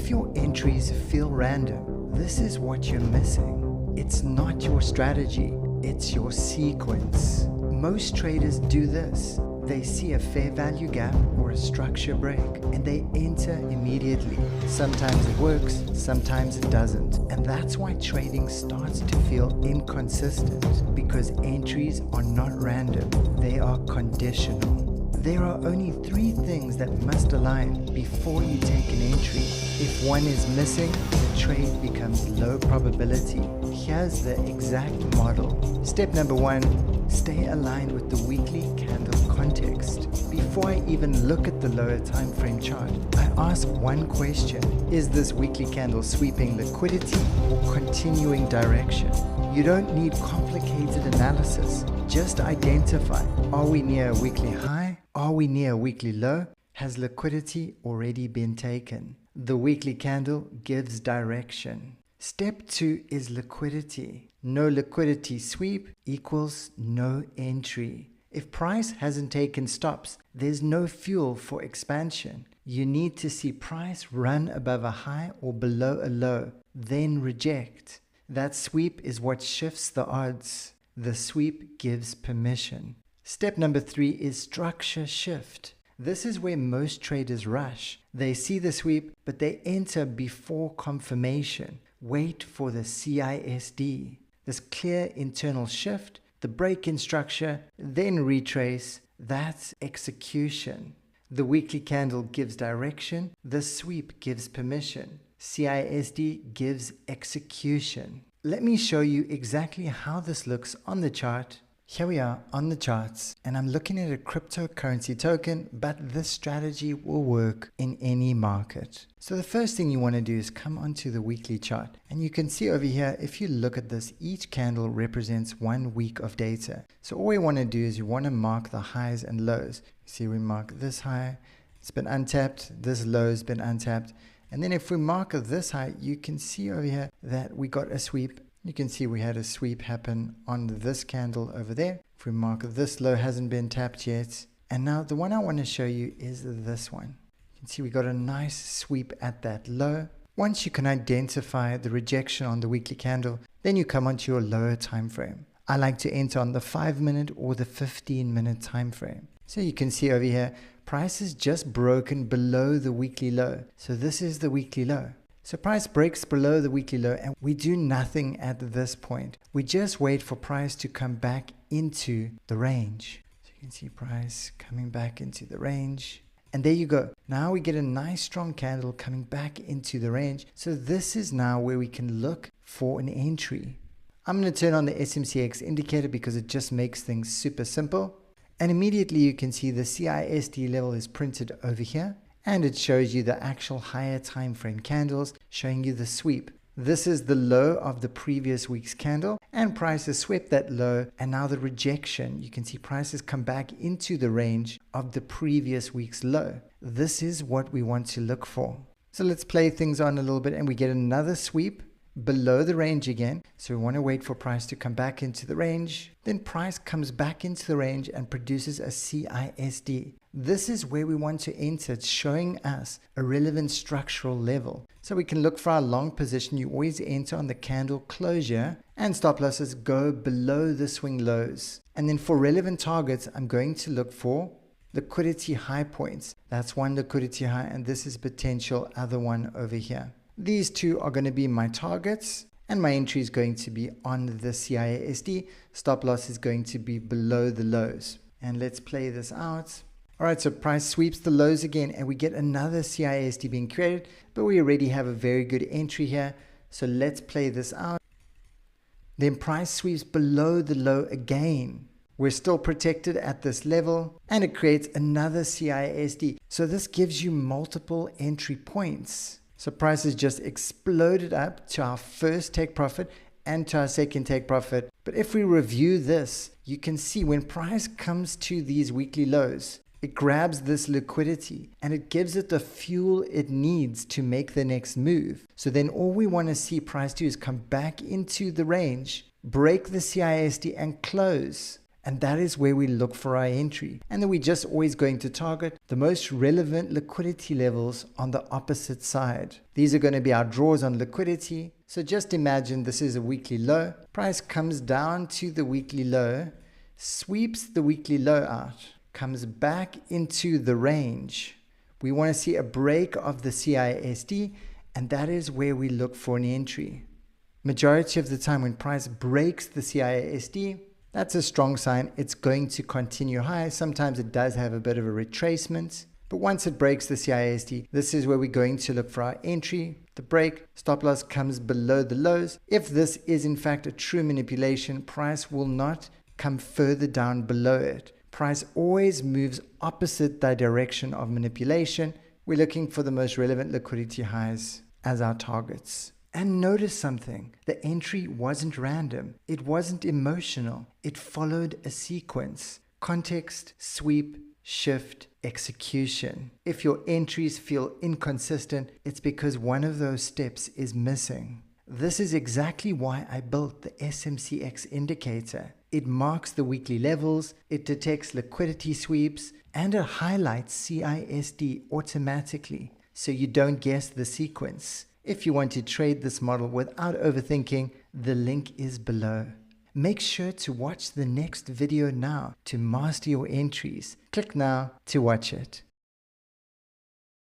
If your entries feel random, this is what you're missing. It's not your strategy, it's your sequence. Most traders do this. They see a fair value gap or a structure break and they enter immediately. Sometimes it works, sometimes it doesn't. And that's why trading starts to feel inconsistent, because entries are not random, they are conditional. There are only 3 things that must align before you take an entry. If one is missing, the trade becomes low probability. Here's the exact model. Step number 1, stay aligned with the weekly candle context. Before I even look at the lower time frame chart, I ask one question. Is this weekly candle sweeping liquidity or continuing direction? You don't need complicated analysis. Just identify, are we near a weekly high? Are we near a weekly low? Has liquidity already been taken? The weekly candle gives direction. Step 2 is liquidity. No liquidity sweep equals no entry. If price hasn't taken stops, there's no fuel for expansion. You need to see price run above a high or below a low, then reject. That sweep is what shifts the odds. The sweep gives permission. Step number 3 is structure shift. This is where most traders rush. They see the sweep, but they enter before confirmation. Wait for the CISD. This clear internal shift, the break in structure, then retrace. That's execution. The weekly candle gives direction. The sweep gives permission. CISD gives execution. Let me show you exactly how this looks on the chart. Here we are on the charts, and I'm looking at a cryptocurrency token, but this strategy will work in any market. So the first thing you want to do is come onto the weekly chart, and you can see over here, if you look at this, each candle represents 1 week of data. So all we want to do is you want to mark the highs and lows. You see, we mark this high, it's been untapped, this low has been untapped, and then if we mark this high, you can see over here that we got a sweep. You can see we had a sweep happen on this candle over there. If we mark this low, hasn't been tapped yet. And now the one I want to show you is this one. You can see we got a nice sweep at that low. Once you can identify the rejection on the weekly candle, then you come onto your lower time frame. I like to enter on the 5-minute or the 15-minute time frame. So you can see over here, price is just broken below the weekly low. So this is the weekly low. So price breaks below the weekly low and we do nothing at this point. We just wait for price to come back into the range. So you can see price coming back into the range. And there you go. Now we get a nice strong candle coming back into the range. So this is now where we can look for an entry. I'm going to turn on the SMCX indicator because it just makes things super simple. And immediately you can see the CISD level is printed over here. And it shows you the actual higher time frame candles, showing you the sweep. This is the low of the previous week's candle, and price has swept that low, and now the rejection. You can see price has come back into the range of the previous week's low. This is what we want to look for. So let's play things on a little bit, and we get another sweep below the range again. So we want to wait for price to come back into the range. Then price comes back into the range and produces a CISD. This is where we want to enter. It's showing us a relevant structural level. So we can look for our long position. You always enter on the candle closure, and stop losses go below the swing lows. And then for relevant targets, I'm going to look for liquidity high points. That's one liquidity high, and this is potential other one over here. These two are going to be my targets, and my entry is going to be on the CISD. Stop loss is going to be below the lows. And let's play this out. All right, so price sweeps the lows again, and we get another CISD being created, but we already have a very good entry here. So let's play this out. Then price sweeps below the low again. We're still protected at this level, and it creates another CISD. So this gives you multiple entry points. So price has just exploded up to our first take profit and to our second take profit. But if we review this, you can see when price comes to these weekly lows, it grabs this liquidity and it gives it the fuel it needs to make the next move. So then all we want to see price do is come back into the range, break the CISD and close. And that is where we look for our entry. And then we're just always going to target the most relevant liquidity levels on the opposite side. These are going to be our draws on liquidity. So just imagine this is a weekly low. Price comes down to the weekly low, sweeps the weekly low out, comes back into the range. We want to see a break of the CISD, and that is where we look for an entry. Majority of the time when price breaks the CISD, that's a strong sign. It's going to continue high. Sometimes it does have a bit of a retracement, but once it breaks the CISD, this is where we're going to look for our entry. The break, stop loss comes below the lows. If this is in fact a true manipulation, price will not come further down below it. Price always moves opposite the direction of manipulation. We're looking for the most relevant liquidity highs as our targets. And notice something, the entry wasn't random, it wasn't emotional, it followed a sequence. Context, sweep, shift, execution. If your entries feel inconsistent, it's because one of those steps is missing. This is exactly why I built the SMCX indicator. It marks the weekly levels, it detects liquidity sweeps, and it highlights CISD automatically, so you don't guess the sequence. If you want to trade this model without overthinking, the link is below. Make sure to watch the next video now to master your entries. Click now to watch it.